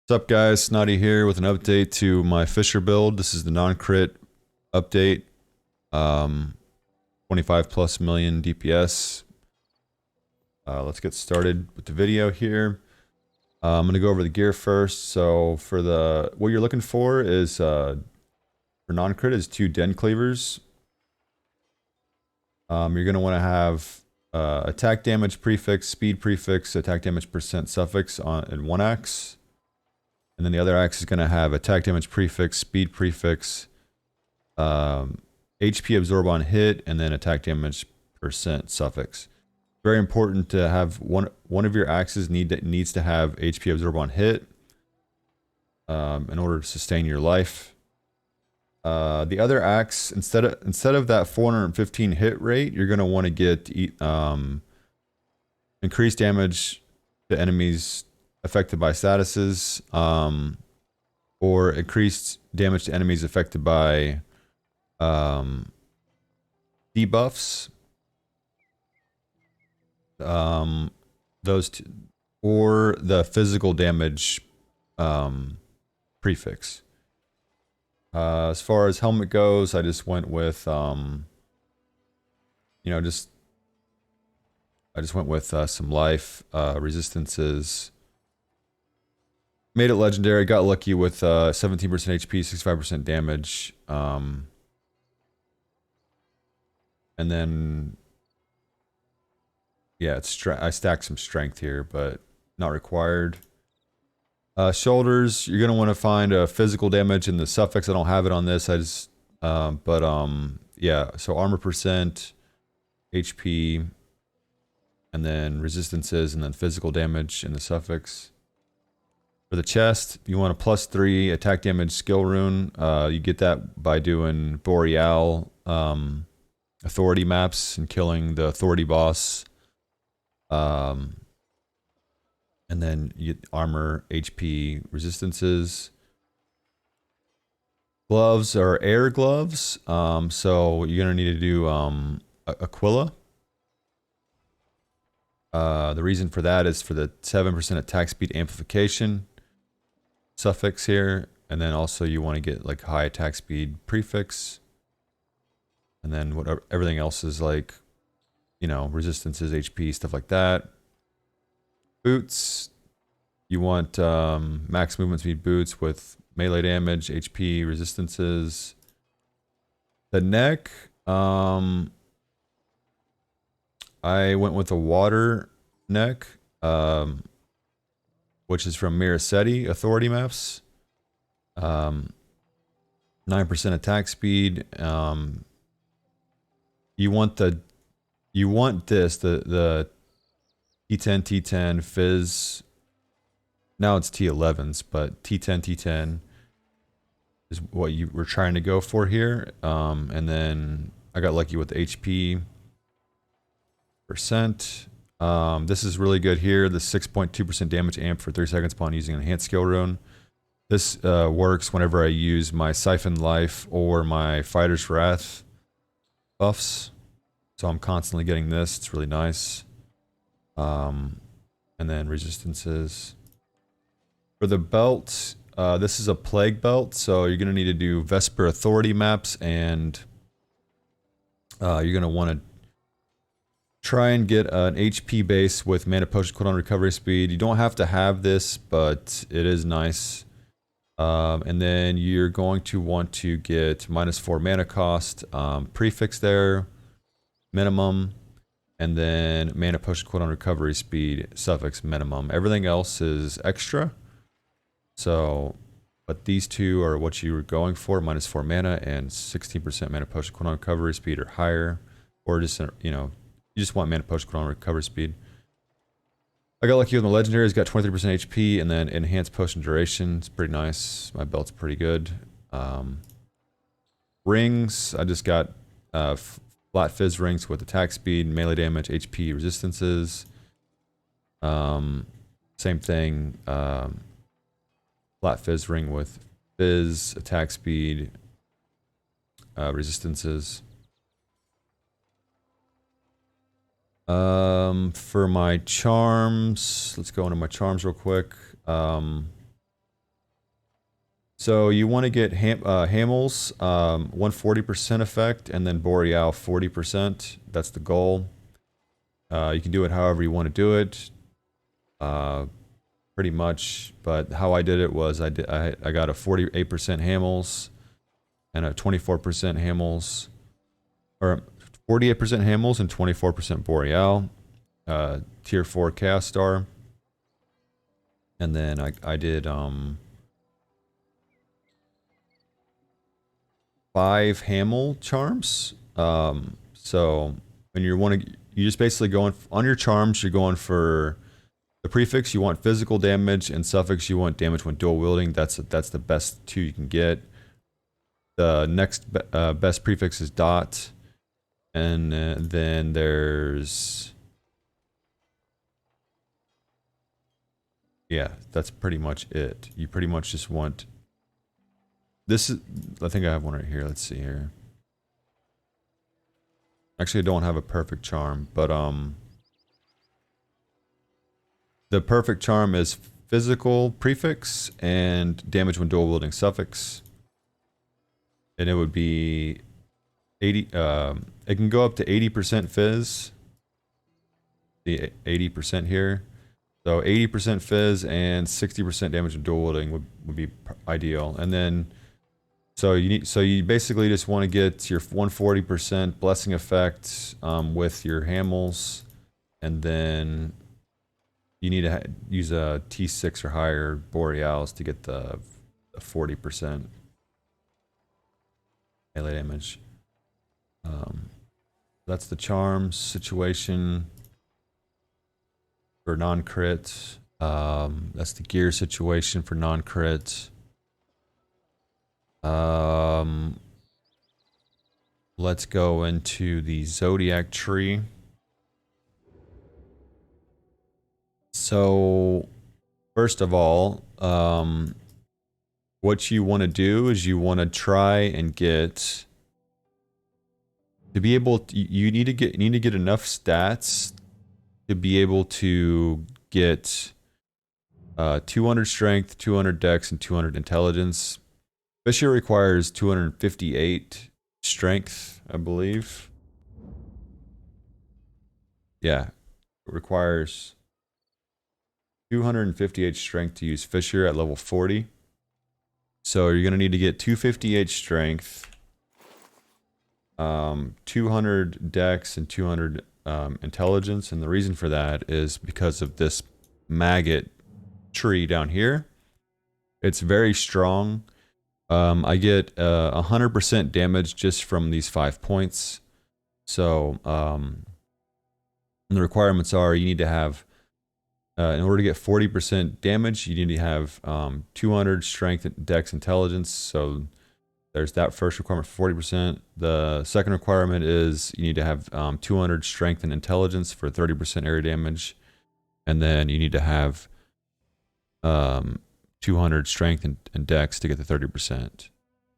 What's up guys, Snotty here with an update to my Fissure build. This is the non-crit update. 25 plus million DPS. Let's get started with the video here. I'm going to go over the gear first. So for what you're looking for is, for non-crit is 2 den cleavers. You're going to want to have attack damage prefix, speed prefix, attack damage percent suffix in one axe. And then the other axe is going to have attack damage prefix, speed prefix, HP absorb on hit, and then attack damage percent suffix. Very important to have one of your axes needs to have HP absorb on hit in order to sustain your life. The other axe, instead of that 415 hit rate, you're going to want to get increased damage to enemies affected by statuses, or increased damage to enemies affected by debuffs. Those two, or the physical damage prefix. As far as helmet goes, I just went with I just went with some life resistances. Made it legendary, got lucky with 17% HP, 65% damage. And then, yeah, I stacked some strength here, but not required. Shoulders, you're going to want to find a physical damage in the suffix. I don't have it on this. Yeah, so armor percent, HP, and then resistances, and then physical damage in the suffix. For the chest, you want a +3 attack damage skill rune. You get that by doing Boreal authority maps and killing the authority boss. And then you get armor, HP, resistances. Gloves are air gloves. So you're gonna need to do Aquila. The reason for that is for the 7% attack speed amplification suffix here, and then also you want to get like high attack speed prefix, and then whatever everything else is like, resistances, HP, stuff like that. Boots, you want max movement speed boots with melee damage, HP, resistances. The neck, I went with a water neck, which is from Miracetti Authority Maps. 9% attack speed. You want the T10 T10 Fizz. Now it's T11s, but T10 is what you were trying to go for here. And then I got lucky with the HP percent. This is really good here. The 6.2% damage amp for 3 seconds upon using enhanced skill rune. This works whenever I use my Siphon Life or my Fighter's Wrath buffs. So I'm constantly getting this. It's really nice. And then resistances. For the belt, this is a plague belt, so you're going to need to do Vesper Authority maps, and you're going to want to try and get an HP base with mana potion cooldown recovery speed. You don't have to have this, but it is nice. And then you're going to want to get -4 mana cost prefix there, minimum, and then mana potion cooldown recovery speed suffix minimum. Everything else is extra. So, but these two are what you were going for: -4 mana and 16% mana potion cooldown recovery speed or higher, or just you just want mana potion cooldown recovery speed. I got lucky with my legendaries, got 23% HP, and then enhanced potion duration. It's pretty nice. My belt's pretty good. Rings, I just got flat fizz rings with attack speed, melee damage, HP, resistances. Same thing. Flat fizz ring with fizz, attack speed, resistances. For my charms, let's go into my charms real quick. So you want to get Hamels, 140% effect, and then Boreal 40%. That's the goal. You can do it however you want to do it, pretty much. But how I did it was I got a 48% Hamels and a 24% Hamels, or 48% Hamels and 24% Boreal, tier 4 Chaos Star, and then I did 5 Hamel charms. So when you just basically going on your charms, you're going for the prefix. You want physical damage, and suffix you want damage when dual wielding. That's the best 2 you can get. The next best prefix is dot, and then there's, yeah, that's pretty much it. You pretty much just want this is, I think I have one right here. Let's see here. Actually, I don't have a perfect charm, but the perfect charm is physical prefix and damage when dual wielding suffix. And it would be 80, it can go up to 80% fizz. The 80% here. So 80% fizz and 60% damage when dual wielding would be ideal. And then so you basically just want to get your 140% blessing effect with your Hamels, and then you need to use a T6 or higher Boreals to get the 40% melee damage. That's the charms situation for non-crit. That's the gear situation for non-crit. Let's go into the Zodiac tree. So, first of all, what you want to do is you want to try and get to be able to, you need to get enough stats to be able to get 200 strength, 200 dex, and 200 intelligence. Fissure requires 258 strength, I believe. Yeah, it requires 258 strength to use Fissure at level 40. So you're going to need to get 258 strength, 200 dex, and 200 intelligence. And the reason for that is because of this maggot tree down here. It's very strong. I get 100% damage just from these 5 points. So the requirements are you need to have, in order to get 40% damage, you need to have 200 strength, dex, intelligence. So there's that first requirement for 40%. The second requirement is you need to have 200 strength and intelligence for 30% area damage. And then you need to have 200 strength and dex to get the 30%.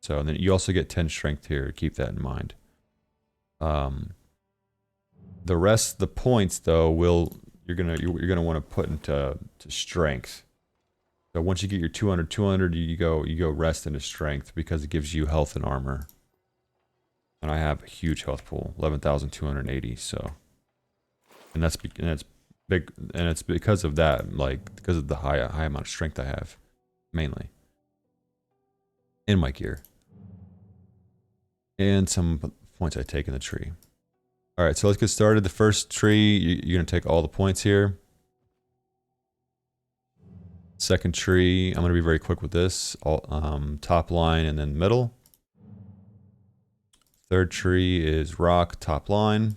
So and then you also get 10 strength here. Keep that in mind. The rest, the points though, you're gonna want to put into strength. So once you get your 200, you go rest into strength because it gives you health and armor. And I have a huge health pool, 11,280. So, and that's big, and it's because of that, like because of the high amount of strength I have, mainly in my gear, and some points I take in the tree. All right, so let's get started. The first tree, you're gonna take all the points here. Second tree, I'm gonna be very quick with this. All top line and then middle. Third tree is rock, top line.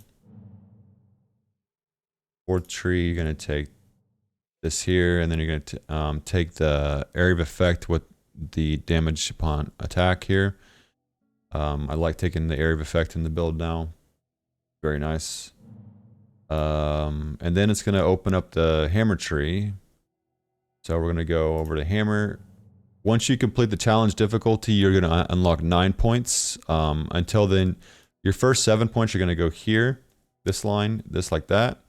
Fourth tree, you're gonna take this here, and then you're gonna take the area of effect with the damage upon attack here. I like taking the area of effect in the build now. Very nice. And then it's gonna open up the hammer tree. So we're gonna go over to hammer. Once you complete the challenge difficulty, you're gonna unlock 9 points. Until then, your first 7 points are gonna go here, this line, this like that.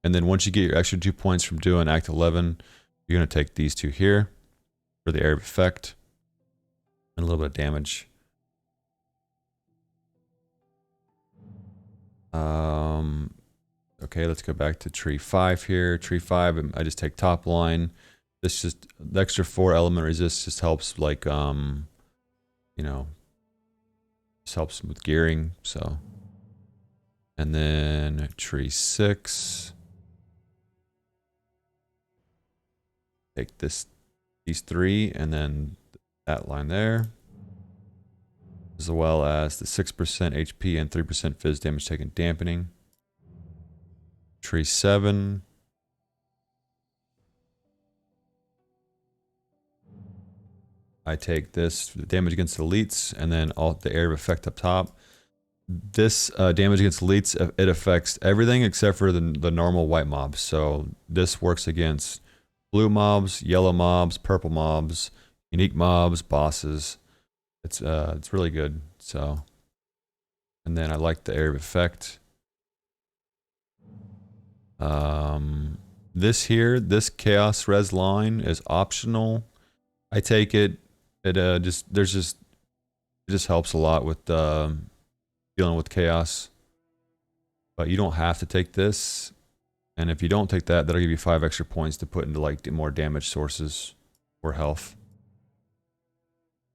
And then once you get your extra 2 points from doing Act 11, you're gonna take these two here for the area of effect. and a little bit of damage. Okay, let's go back to tree 5 here. Tree 5, I just take top line. This just, the extra 4 element resist just helps, like, you know, just helps with gearing, so. And then tree 6. Take these 3, and then that line there. As well as the 6% HP and 3% fizz damage taken dampening. Tree 7. I take this for the damage against elites, and then all the area of effect up top. This damage against elites, it affects everything except for the normal white mobs. So this works against blue mobs, yellow mobs, purple mobs, unique mobs, bosses. It's really good. So, and then I like the area of effect. This here, this chaos res line is optional. I take it. It just helps a lot with dealing with chaos. But you don't have to take this. And if you don't take that, that'll give you 5 extra points to put into like more damage sources or health.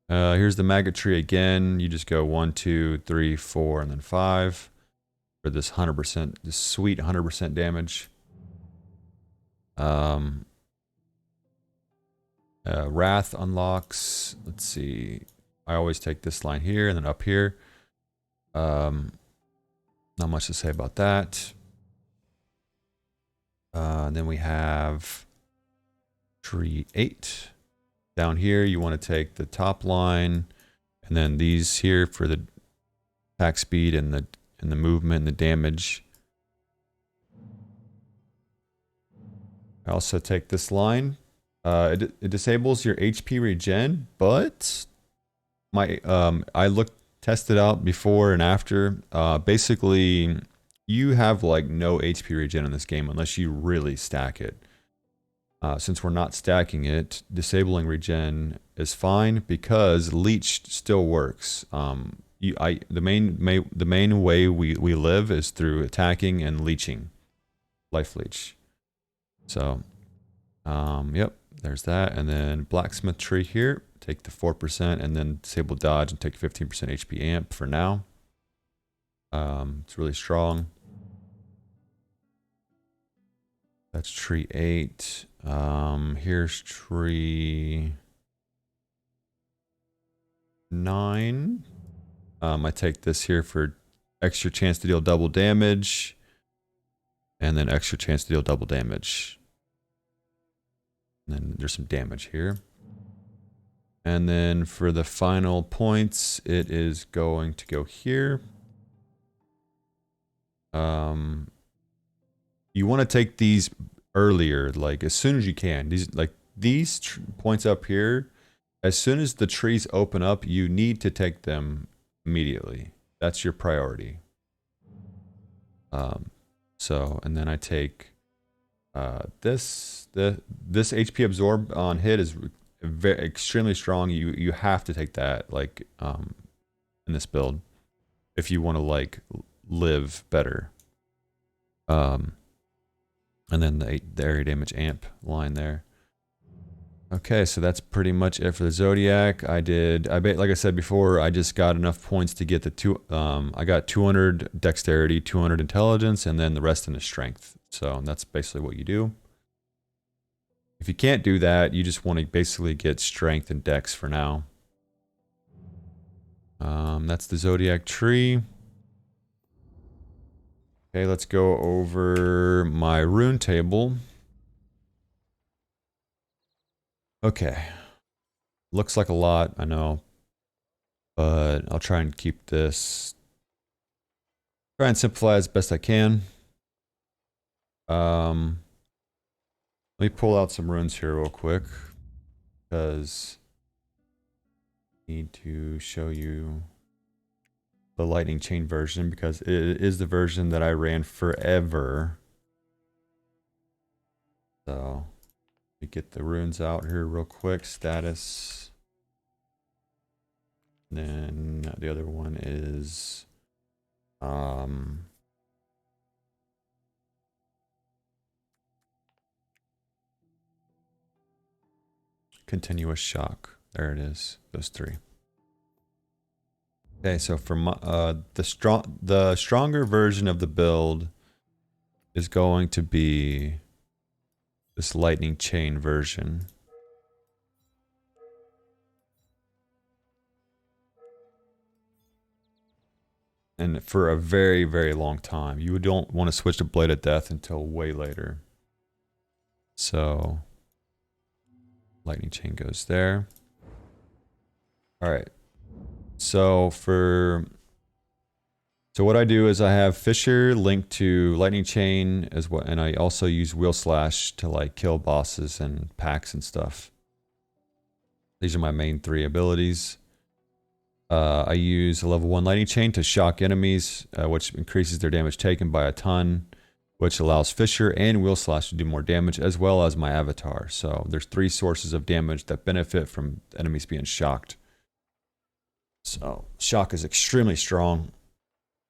Here's the maggot tree again. You just go 1, 2, 3, 4, and then 5 for this 100%, this sweet 100% damage. Wrath unlocks. Let's see. I always take this line here and then up here. Not much to say about that. Then we have tree 8. Down here, you want to take the top line, and then these here for the attack speed and the movement and the damage. I also take this line. It disables your HP regen, but I tested out before and after. Basically, you have like no HP regen in this game unless you really stack it. Since we're not stacking it, disabling regen is fine because leech still works. The main way we live is through attacking and leeching, life leech. So, yep, there's that. And then blacksmith tree here, take the 4% and then disable dodge and take 15% HP amp for now. It's really strong. That's tree 8. Here's tree 9. I take this here for extra chance to deal double damage. And then extra chance to deal double damage. And then there's some damage here. And then for the final points, it is going to go here. You want to take these earlier, like as soon as you can. These points up here, as soon as the trees open up, you need to take them immediately. That's your priority. So, and then I take this HP absorb on hit is extremely strong. You have to take that, like, in this build if you want to like live better. And then the area damage amp line there. Okay, so that's pretty much it for the Zodiac. Like I said before, I just got enough points to get I got 200 dexterity, 200 intelligence, and then the rest in the strength. So that's basically what you do. If you can't do that, you just want to basically get strength and dex for now. That's the Zodiac tree. Okay, let's go over my rune table. Okay. Looks like a lot, I know. But I'll try and keep this. Try and simplify as best I can. Let me pull out some runes here real quick. Because I need to show you the lightning chain version, because it is the version that I ran forever. So let me get the runes out here real quick. Status. Then the other one is continuous shock. There it is. Those three. Okay, so for my, the stronger version of the build is going to be this lightning chain version. And for a very, very long time. You don't want to switch to Blade of Death until way later. So, lightning chain goes there. Alright. So what I do is I have Fissure linked to lightning chain as well, and I also use WSlash to like kill bosses and packs and stuff. These are my main three abilities. I use a level 1 lightning chain to shock enemies, which increases their damage taken by a ton, which allows Fissure and WSlash to do more damage, as well as my avatar. So there's 3 sources of damage that benefit from enemies being shocked. So shock is extremely strong.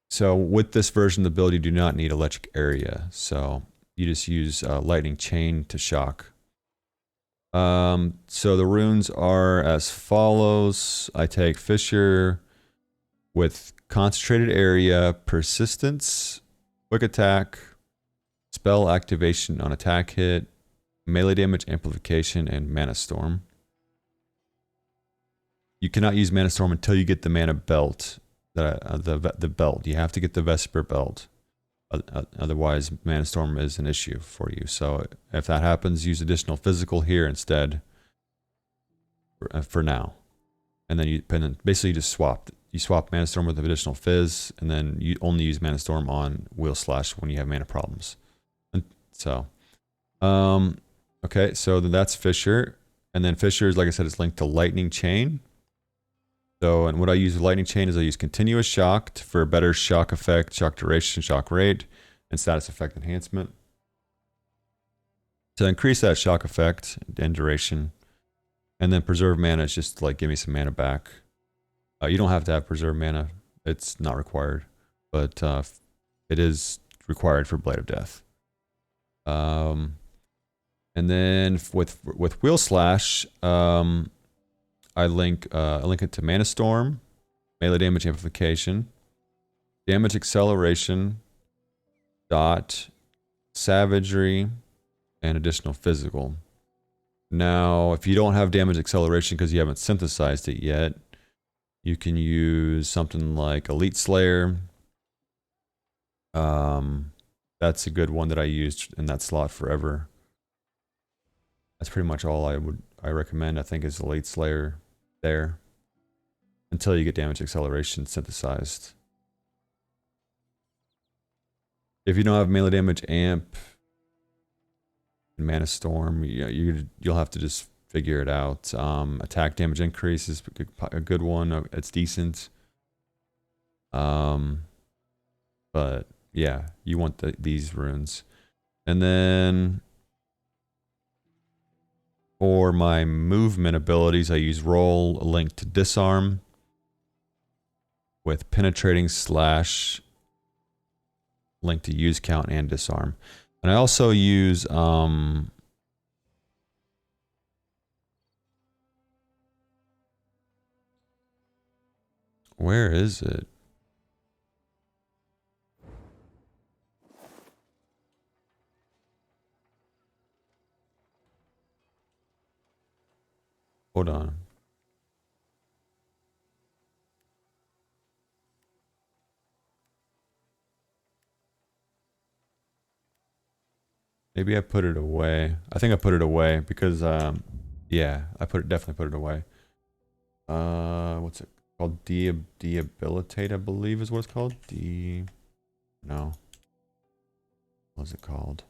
So with this version of the ability, you do not need electric area. So you just use lightning chain to shock. So the runes are as follows. I take Fissure with concentrated area, persistence, quick attack, spell activation on attack hit, melee damage amplification, and mana storm. You cannot use mana storm until you get the mana belt, the belt. You have to get the Vesper belt. Otherwise, mana storm is an issue for you. So if that happens, use additional physical here instead for now. And then basically just swap. You swap mana storm with additional fizz, and then you only use mana storm on WSlash when you have mana problems. And so, okay, so then that's Fissure. And then Fissure is, like I said, it's linked to lightning chain. So, and what I use with lightning chain is I use continuous shock for better shock effect, shock duration, shock rate, and status effect enhancement. To increase that shock effect and duration. And then preserve mana is just like give me some mana back. You don't have to have preserve mana. It's not required. But it is required for Blade of Death. And then with WSlash, I link it to Mana Storm, melee damage amplification, damage acceleration, dot, savagery, and additional physical. Now, if you don't have damage acceleration because you haven't synthesized it yet, you can use something like Elite Slayer. That's a good one that I used in that slot forever. That's pretty much all I recommend. I think is Elite Slayer there until you get damage acceleration synthesized. If you don't have melee damage amp and mana storm, you'll have to just figure it out. Attack damage increase is a good one. It's decent. But yeah, you want these runes. And then for my movement abilities, I use roll linked to disarm with penetrating slash linked to use count and disarm. And I also use where is it? Hold on. Maybe I put it away. I think I put it away because, yeah, I definitely put it away. What's it called? Debilitate, I believe is what it's called. No. What's it called?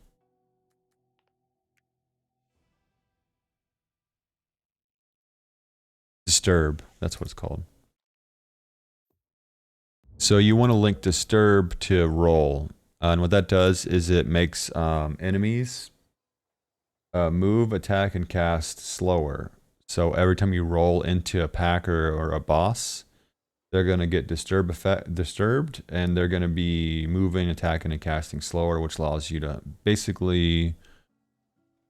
Disturb. That's what it's called. So you want to link disturb to roll. And what that does is it makes enemies move, attack, and cast slower. So every time you roll into a pack or a boss, they're going to get disturbed, and they're going to be moving, attacking, and casting slower, which allows you to basically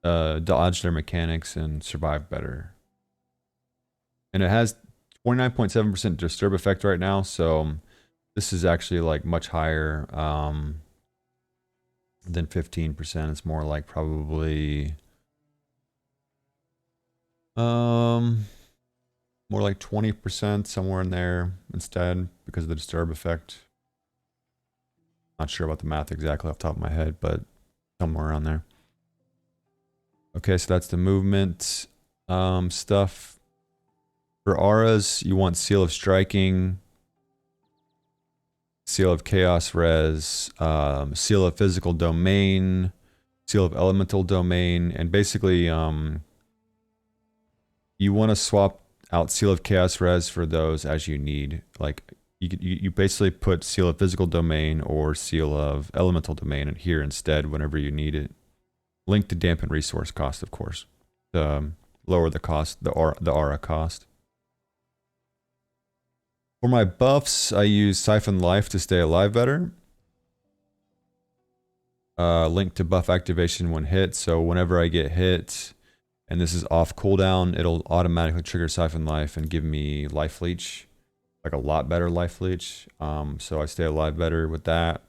dodge their mechanics and survive better. And it has 29.7% disturb effect right now, so this is actually like much higher than 15%. It's more like probably more like 20%, somewhere in there instead, because of the disturb effect. Not sure about the math exactly off the top of my head, but somewhere around there. Okay, so that's the movement stuff. For auras, you want Seal of Striking, Seal of Chaos Res, Seal of Physical Domain, Seal of Elemental Domain, and basically you want to swap out Seal of Chaos Res for those as you need. Like you basically put Seal of Physical Domain or Seal of Elemental Domain in here instead whenever you need it. Linked to dampen resource cost, of course. Lower the cost, the aura cost. For my buffs, I use Siphon Life to stay alive better. Linked to buff activation when hit, so whenever I get hit, and this is off cooldown, it'll automatically trigger Siphon Life and give me Life Leech. Like a lot better Life Leech. So I stay alive better with that.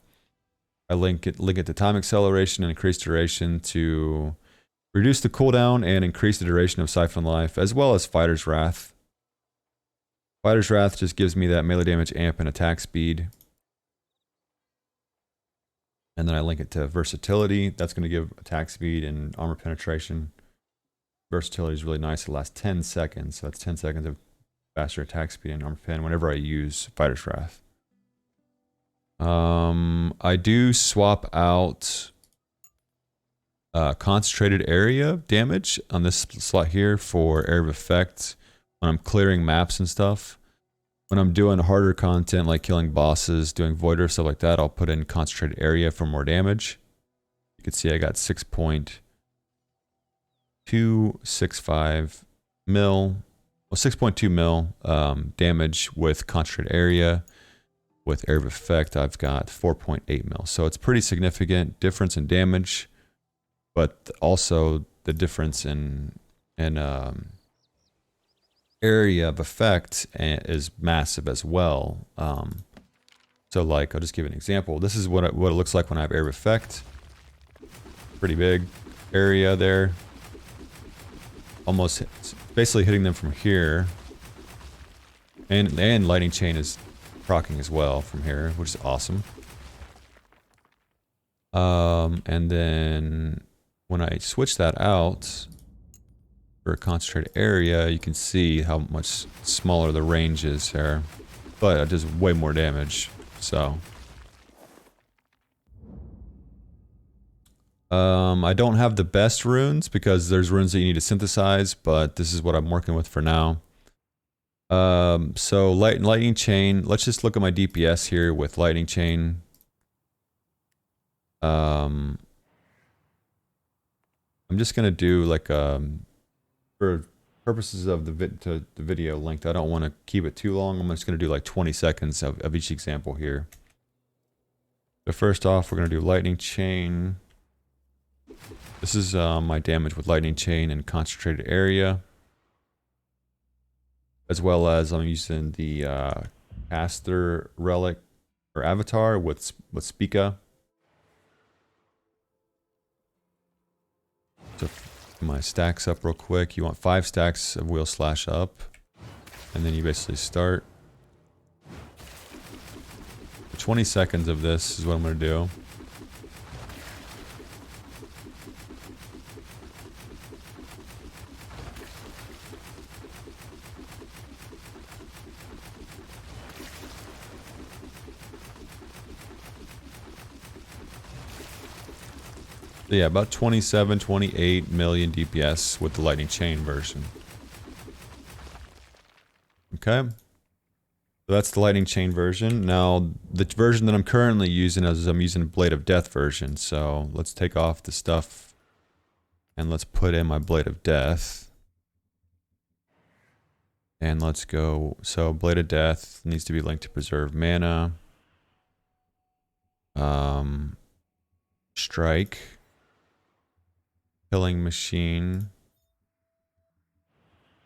I link it to Time Acceleration and increase duration to reduce the cooldown and increase the duration of Siphon Life, as well as Fighter's Wrath. Fighter's Wrath just gives me that melee damage amp and attack speed. And then I link it to Versatility. That's going to give attack speed and armor penetration. Versatility is really nice. It lasts 10 seconds. So that's 10 seconds of faster attack speed and armor pen whenever I use Fighter's Wrath. I do swap out concentrated area damage on this slot here for area of effect when I'm clearing maps and stuff. When I'm doing harder content like killing bosses, doing Voider, stuff like that, I'll put in concentrated area for more damage. You can see I got 6.265 mil, well 6.2 mil damage with concentrated area. With area of effect, I've got 4.8 mil. So it's pretty significant difference in damage, but also the difference in area of effect is massive as well. So like, I'll just give an example. This is what it looks like when I have area of effect. Pretty big area there. Almost basically hitting them from here. And Lightning Chain is proccing as well from here, which is awesome. And then when I switch that out for a concentrated area, you can see how much smaller the range is there, but it does way more damage. So I don't have the best runes because there's runes that you need to synthesize, but this is what I'm working with for now. So lightning chain, let's just look at my DPS here with lightning chain. I'm just gonna do like for purposes of the video length, I don't want to keep it too long. I'm just gonna do like 20 seconds of each example here. So first off, we're gonna do lightning chain. This is my damage with lightning chain and concentrated area. As well as I'm using the caster relic or avatar with Spica. So my stacks up real quick. You want 5 stacks of WSlash up, and then you basically start. 20 seconds of this is what I'm going to do. So yeah, about 27, 28 million DPS with the lightning chain version. Okay. So that's the lightning chain version. Now, the version that I'm currently using is I'm using Blade of Death version. So let's take off the stuff and let's put in my Blade of Death. And let's go. So Blade of Death needs to be linked to preserve mana. Strike. Killing Machine.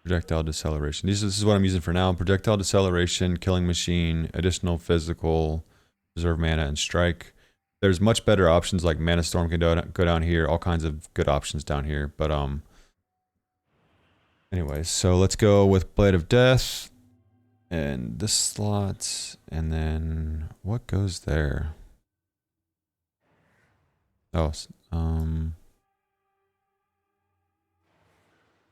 Projectile Deceleration. This is what I'm using for now. Projectile Deceleration, Killing Machine, additional physical, preserve mana, and strike. There's much better options like Mana Storm can go down here. All kinds of good options down here. But anyways, so let's go with Blade of Death. And this slot. And then what goes there? Oh,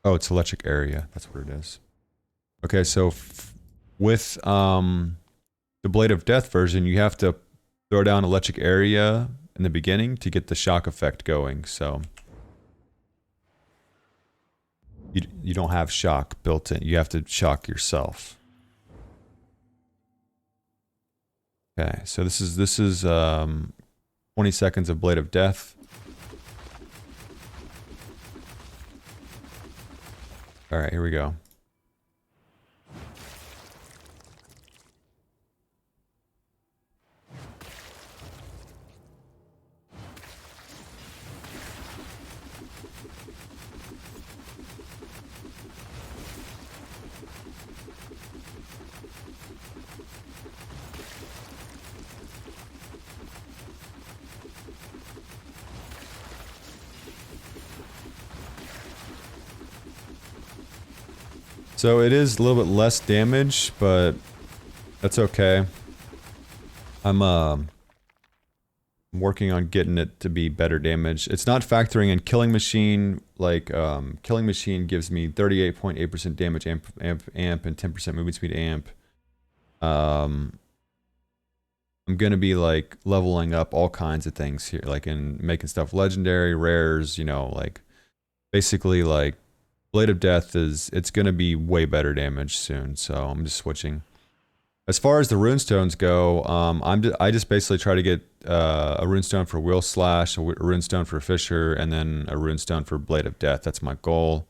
oh, it's electric area. That's what it is. Okay, so with the Blade of Death version, you have to throw down electric area in the beginning to get the shock effect going. So you don't have shock built in. You have to shock yourself. Okay, so this is 20 seconds of Blade of Death. All right, here we go. So it is a little bit less damage, but that's okay. I'm working on getting it to be better damage. It's not factoring in Killing Machine. Like Killing Machine gives me 38.8% damage amp and 10% movement speed amp. I'm gonna be like leveling up all kinds of things here, like in making stuff legendary, rares, you know, like basically like Blade of Death it's gonna be way better damage soon, so I'm just switching. As far as the runestones go, I just basically try to get a runestone for WSlash, a runestone for Fissure, and then a runestone for Blade of Death. That's my goal.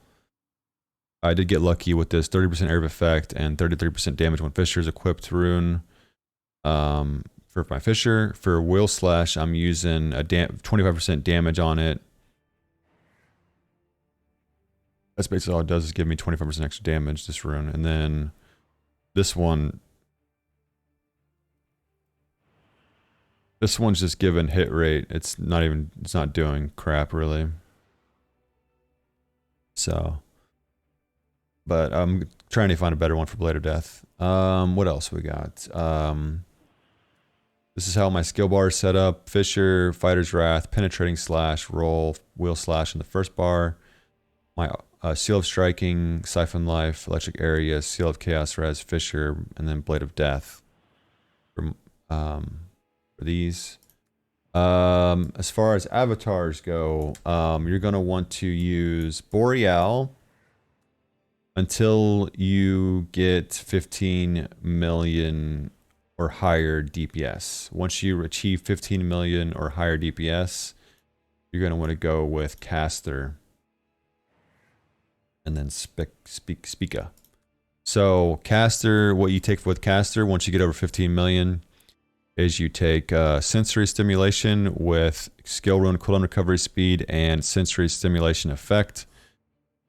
I did get lucky with this 30% area of effect and 33% damage when Fissure is equipped rune. For my Fissure, for WSlash, I'm using a 25% damage on it. That's basically all it does, is give me 25% extra damage, this rune. And then this one's just given hit rate. It's not doing crap really. So, but I'm trying to find a better one for Blade of Death. What else we got? This is how my skill bar is set up. Fissure, Fighter's Wrath, Penetrating Slash, Roll, WSlash in the first bar. My Seal of Striking, Siphon Life, Electric Area, Seal of Chaos Res, Fissure, and then Blade of Death. For these. As far as avatars go, you're going to want to use Boreal until you get 15 million or higher DPS. Once you achieve 15 million or higher DPS, you're going to want to go with Caster. And then Speaka. So Caster, what you take with Caster once you get over 15 million is you take Sensory Stimulation with Skill Rune Cooldown Recovery Speed and Sensory Stimulation Effect.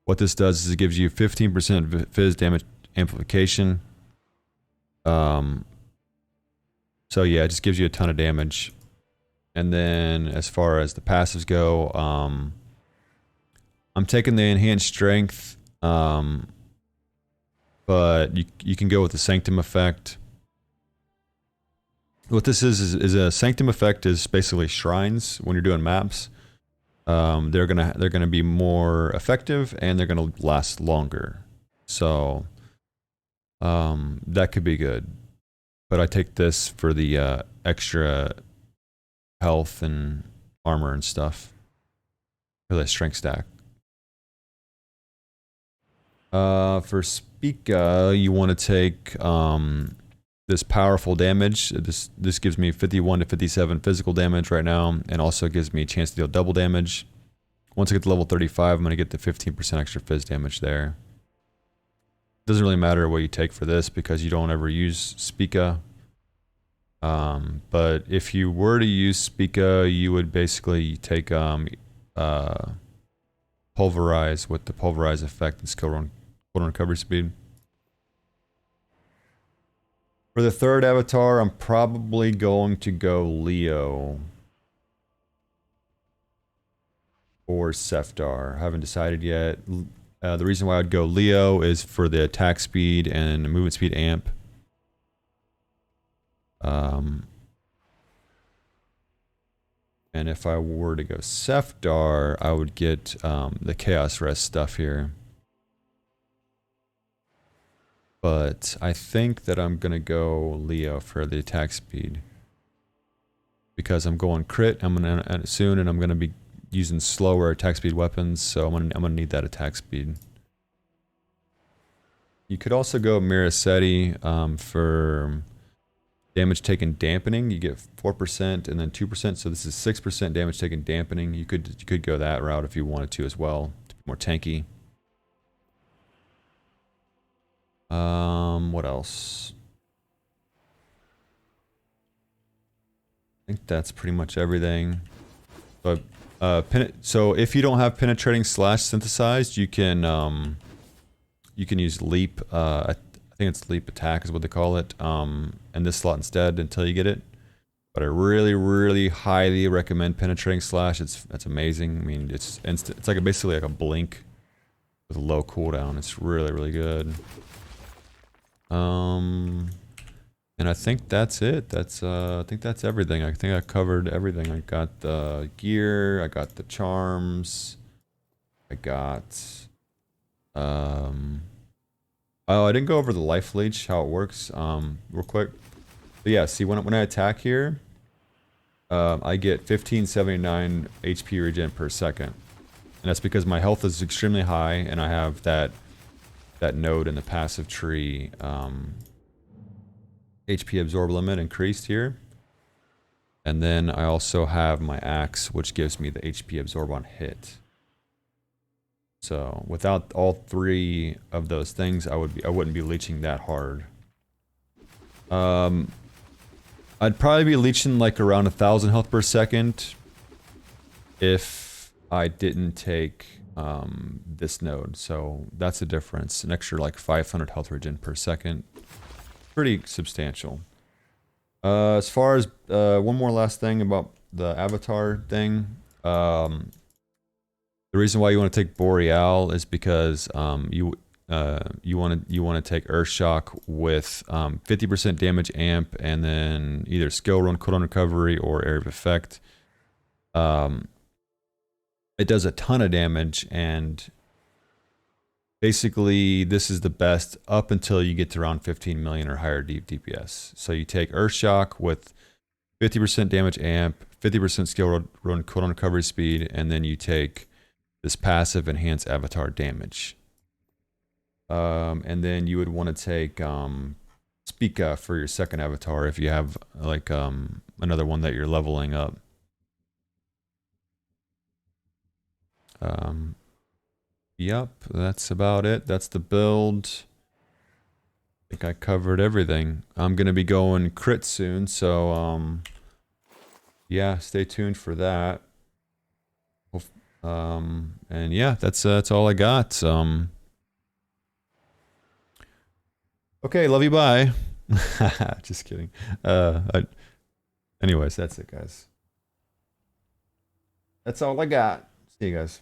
What this does is it gives you 15% Fizz damage amplification. So yeah, it just gives you a ton of damage. And then as far as the passives go, I'm taking the Enhanced Strength, but you can go with the Sanctum Effect. What this is a Sanctum Effect is basically shrines when you're doing maps. They're gonna be more effective and they're gonna last longer. So that could be good. But I take this for the extra health and armor and stuff for the strength stack. For Speaka, you want to take this powerful damage. This gives me 51 to 57 physical damage right now, and also gives me a chance to deal double damage. Once I get to level 35, I'm going to get the 15% extra fizz damage there. Doesn't really matter what you take for this because you don't ever use Spica. But if you were to use Spica, you would basically take Pulverize with the Pulverize effect and skill run recovery speed. For the third avatar, I'm probably going to go Leo or Seftar. Haven't decided yet. The reason why I'd go Leo is for the attack speed and movement speed amp. And if I were to go Seftar, I would get the Chaos Rest stuff here. But I think that I'm gonna go Leo for the attack speed. Because I'm going crit, I'm gonna soon, and I'm gonna be using slower attack speed weapons, so I'm gonna need that attack speed. You could also go Miracetti for damage taken dampening. You get 4% and then 2%, so this is 6% damage taken dampening. You could go that route if you wanted to as well, to be more tanky. What else? I think that's pretty much everything. But so if you don't have penetrating slash synthesized, you can use leap. I think it's leap attack is what they call it. In this slot instead until you get it. But I really highly recommend penetrating slash. It's amazing. I mean, it's instant. It's like basically like a blink with a low cooldown. It's really good. And I think that's it. I think that's everything. I think I covered everything. I got the gear, I got the charms, I got oh, I didn't go over the life leech, how it works, real quick. But yeah, see when I attack here, I get 1579 HP regen per second. And that's because my health is extremely high and I have that node in the passive tree HP absorb limit increased here. And then I also have my axe, which gives me the HP absorb on hit. So without all three of those things, I wouldn't be leeching that hard. I'd probably be leeching like around 1,000 health per second if I didn't take this node. So that's the difference. An extra like 500 health regen per second. Pretty substantial. As far as one more last thing about the avatar thing. The reason why you want to take Boreal is because you want to take Earthshock with 50% damage amp and then either skill run, cooldown recovery, or area of effect. It does a ton of damage, and basically this is the best up until you get to around 15 million or higher DPS. So you take Earthshock with 50% damage amp, 50% skill run, cooldown recovery speed, and then you take this passive enhanced avatar damage. And then you would want to take Spica for your second avatar if you have like another one that you're leveling up. Yep, that's about it. That's the build. I think I covered everything. I'm gonna be going crit soon, so yeah, stay tuned for that. And yeah, that's all I got. Okay, love you, bye. Just kidding. Anyways, that's it, guys. That's all I got. See you guys.